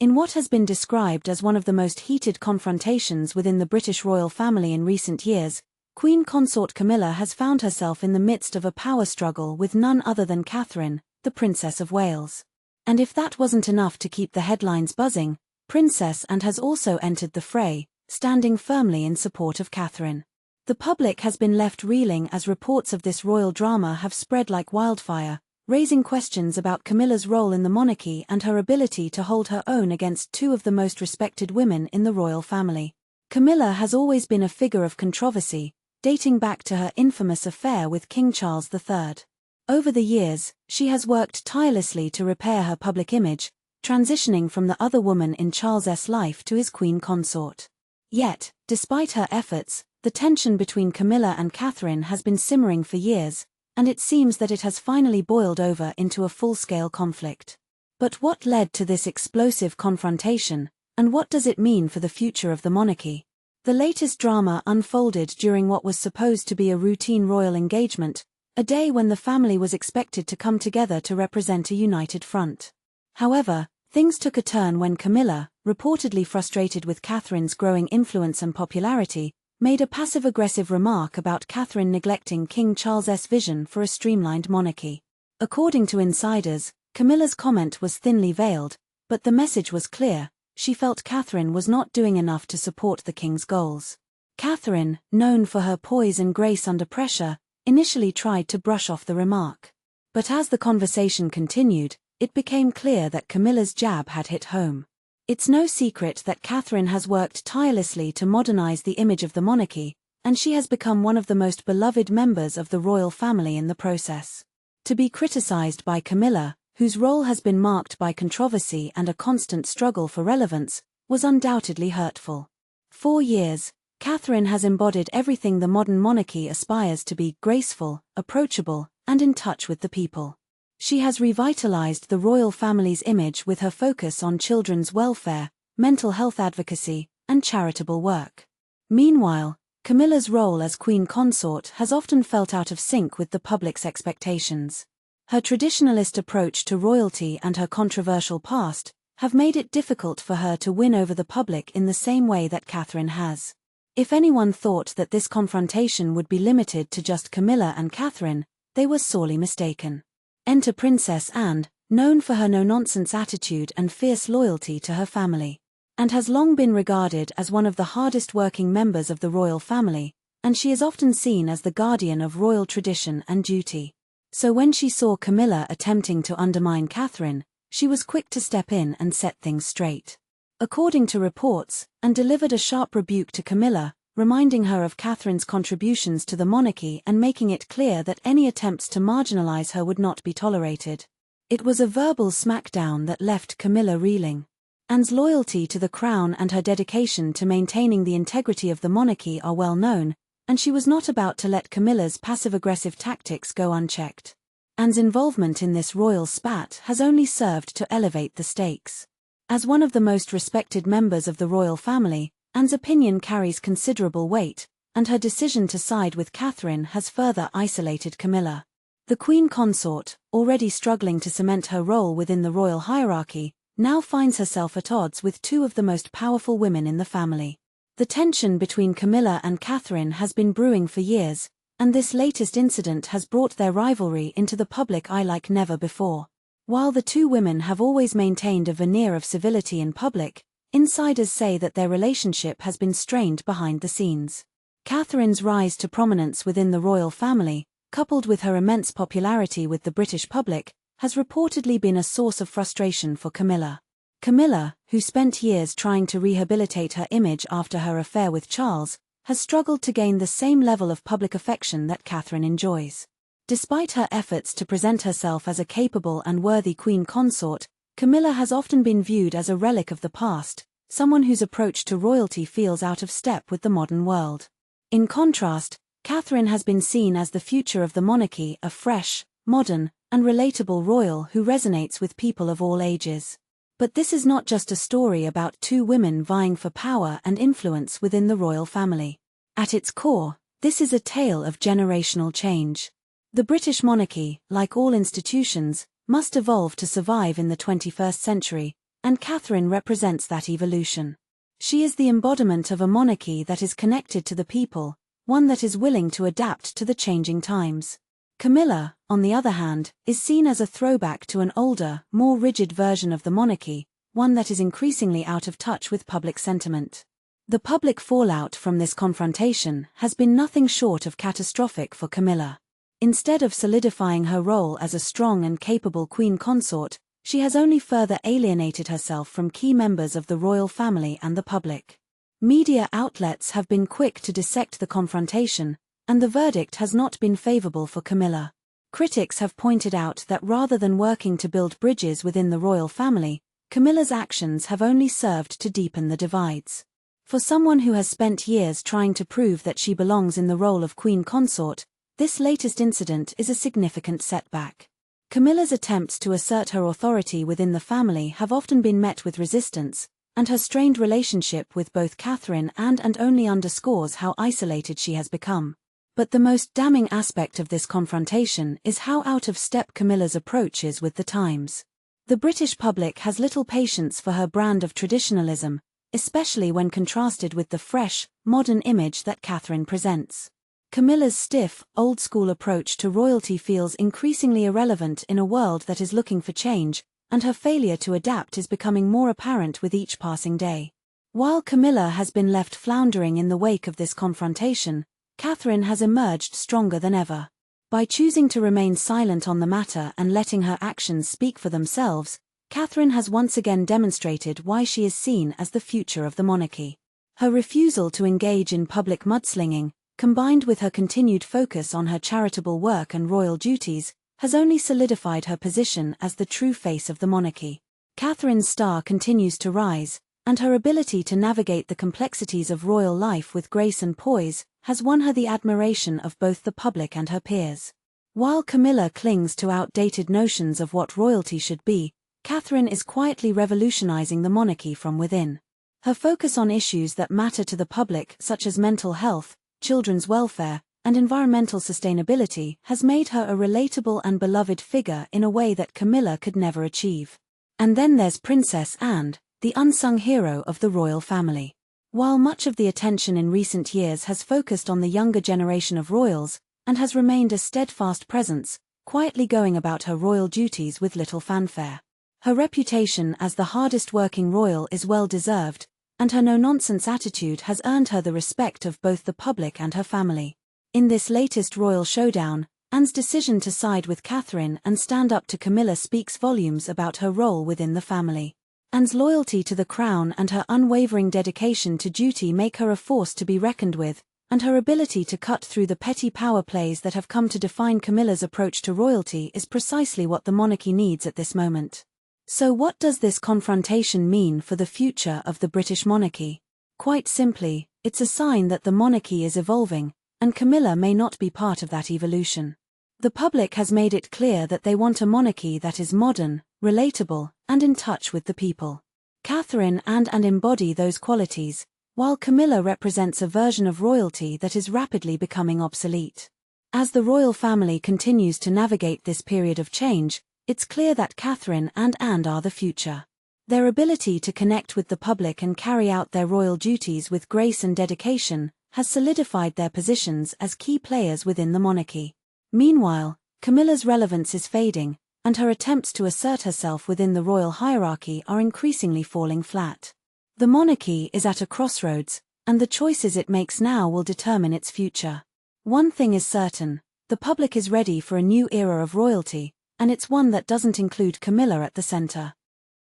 In what has been described as one of the most heated confrontations within the British royal family in recent years, Queen Consort Camilla has found herself in the midst of a power struggle with none other than Catherine, the Princess of Wales. And if that wasn't enough to keep the headlines buzzing, Princess Anne has also entered the fray, standing firmly in support of Catherine. The public has been left reeling as reports of this royal drama have spread like wildfire, raising questions about Camilla's role in the monarchy and her ability to hold her own against two of the most respected women in the royal family. Camilla has always been a figure of controversy, dating back to her infamous affair with King Charles III. Over the years, she has worked tirelessly to repair her public image, transitioning from the other woman in Charles's life to his queen consort. Yet, despite her efforts, the tension between Camilla and Catherine has been simmering for years, and it seems that it has finally boiled over into a full-scale conflict. But what led to this explosive confrontation, and what does it mean for the future of the monarchy? The latest drama unfolded during what was supposed to be a routine royal engagement, a day when the family was expected to come together to represent a united front. However, things took a turn when Camilla, reportedly frustrated with Catherine's growing influence and popularity, made a passive-aggressive remark about Catherine neglecting King Charles's vision for a streamlined monarchy. According to insiders, Camilla's comment was thinly veiled, but the message was clear: she felt Catherine was not doing enough to support the king's goals. Catherine, known for her poise and grace under pressure, initially tried to brush off the remark. But as the conversation continued, it became clear that Camilla's jab had hit home. It's no secret that Catherine has worked tirelessly to modernize the image of the monarchy, and she has become one of the most beloved members of the royal family in the process. To be criticized by Camilla, whose role has been marked by controversy and a constant struggle for relevance, was undoubtedly hurtful. For years, Catherine has embodied everything the modern monarchy aspires to be: graceful, approachable, and in touch with the people. She has revitalized the royal family's image with her focus on children's welfare, mental health advocacy, and charitable work. Meanwhile, Camilla's role as queen consort has often felt out of sync with the public's expectations. Her traditionalist approach to royalty and her controversial past have made it difficult for her to win over the public in the same way that Catherine has. If anyone thought that this confrontation would be limited to just Camilla and Catherine, they were sorely mistaken. Enter Princess Anne, known for her no-nonsense attitude and fierce loyalty to her family, and has long been regarded as one of the hardest-working members of the royal family, and she is often seen as the guardian of royal tradition and duty. So when she saw Camilla attempting to undermine Catherine, she was quick to step in and set things straight. According to reports, Anne delivered a sharp rebuke to Camilla, reminding her of Catherine's contributions to the monarchy and making it clear that any attempts to marginalize her would not be tolerated. It was a verbal smackdown that left Camilla reeling. Anne's loyalty to the crown and her dedication to maintaining the integrity of the monarchy are well known, and she was not about to let Camilla's passive-aggressive tactics go unchecked. Anne's involvement in this royal spat has only served to elevate the stakes. As one of the most respected members of the royal family, Anne's opinion carries considerable weight, and her decision to side with Catherine has further isolated Camilla. The queen consort, already struggling to cement her role within the royal hierarchy, now finds herself at odds with two of the most powerful women in the family. The tension between Camilla and Catherine has been brewing for years, and this latest incident has brought their rivalry into the public eye like never before. While the two women have always maintained a veneer of civility in public, insiders say that their relationship has been strained behind the scenes. Catherine's rise to prominence within the royal family, coupled with her immense popularity with the British public, has reportedly been a source of frustration for Camilla. Camilla, who spent years trying to rehabilitate her image after her affair with Charles, has struggled to gain the same level of public affection that Catherine enjoys. Despite her efforts to present herself as a capable and worthy queen consort, Camilla has often been viewed as a relic of the past, someone whose approach to royalty feels out of step with the modern world. In contrast, Catherine has been seen as the future of the monarchy, a fresh, modern, and relatable royal who resonates with people of all ages. But this is not just a story about two women vying for power and influence within the royal family. At its core, this is a tale of generational change. The British monarchy, like all institutions, must evolve to survive in the 21st century, and Catherine represents that evolution. She is the embodiment of a monarchy that is connected to the people, one that is willing to adapt to the changing times. Camilla, on the other hand, is seen as a throwback to an older, more rigid version of the monarchy, one that is increasingly out of touch with public sentiment. The public fallout from this confrontation has been nothing short of catastrophic for Camilla. Instead of solidifying her role as a strong and capable queen consort, she has only further alienated herself from key members of the royal family and the public. Media outlets have been quick to dissect the confrontation, and the verdict has not been favorable for Camilla. Critics have pointed out that rather than working to build bridges within the royal family, Camilla's actions have only served to deepen the divides. For someone who has spent years trying to prove that she belongs in the role of queen consort, this latest incident is a significant setback. Camilla's attempts to assert her authority within the family have often been met with resistance, and her strained relationship with both Catherine and only underscores how isolated she has become. But the most damning aspect of this confrontation is how out of step Camilla's approach is with the times. The British public has little patience for her brand of traditionalism, especially when contrasted with the fresh, modern image that Catherine presents. Camilla's stiff, old-school approach to royalty feels increasingly irrelevant in a world that is looking for change, and her failure to adapt is becoming more apparent with each passing day. While Camilla has been left floundering in the wake of this confrontation, Catherine has emerged stronger than ever. By choosing to remain silent on the matter and letting her actions speak for themselves, Catherine has once again demonstrated why she is seen as the future of the monarchy. Her refusal to engage in public mudslinging, combined with her continued focus on her charitable work and royal duties, has only solidified her position as the true face of the monarchy. Catherine's star continues to rise, and her ability to navigate the complexities of royal life with grace and poise has won her the admiration of both the public and her peers. While Camilla clings to outdated notions of what royalty should be, Catherine is quietly revolutionizing the monarchy from within. Her focus on issues that matter to the public, such as mental health, children's welfare, and environmental sustainability, has made her a relatable and beloved figure in a way that Camilla could never achieve. And then there's Princess Anne, the unsung hero of the royal family. While much of the attention in recent years has focused on the younger generation of royals, and has remained a steadfast presence, quietly going about her royal duties with little fanfare. Her reputation as the hardest-working royal is well-deserved, and her no-nonsense attitude has earned her the respect of both the public and her family. In this latest royal showdown, Anne's decision to side with Catherine and stand up to Camilla speaks volumes about her role within the family. Anne's loyalty to the crown and her unwavering dedication to duty make her a force to be reckoned with, and her ability to cut through the petty power plays that have come to define Camilla's approach to royalty is precisely what the monarchy needs at this moment. So what does this confrontation mean for the future of the British monarchy? Quite simply, it's a sign that the monarchy is evolving, and Camilla may not be part of that evolution. The public has made it clear that they want a monarchy that is modern, relatable, and in touch with the people. Catherine and embody those qualities, while Camilla represents a version of royalty that is rapidly becoming obsolete. As the royal family continues to navigate this period of change, it's clear that Catherine and Anne are the future. Their ability to connect with the public and carry out their royal duties with grace and dedication has solidified their positions as key players within the monarchy. Meanwhile, Camilla's relevance is fading, and her attempts to assert herself within the royal hierarchy are increasingly falling flat. The monarchy is at a crossroads, and the choices it makes now will determine its future. One thing is certain, the public is ready for a new era of royalty, and it's one that doesn't include Camilla at the center.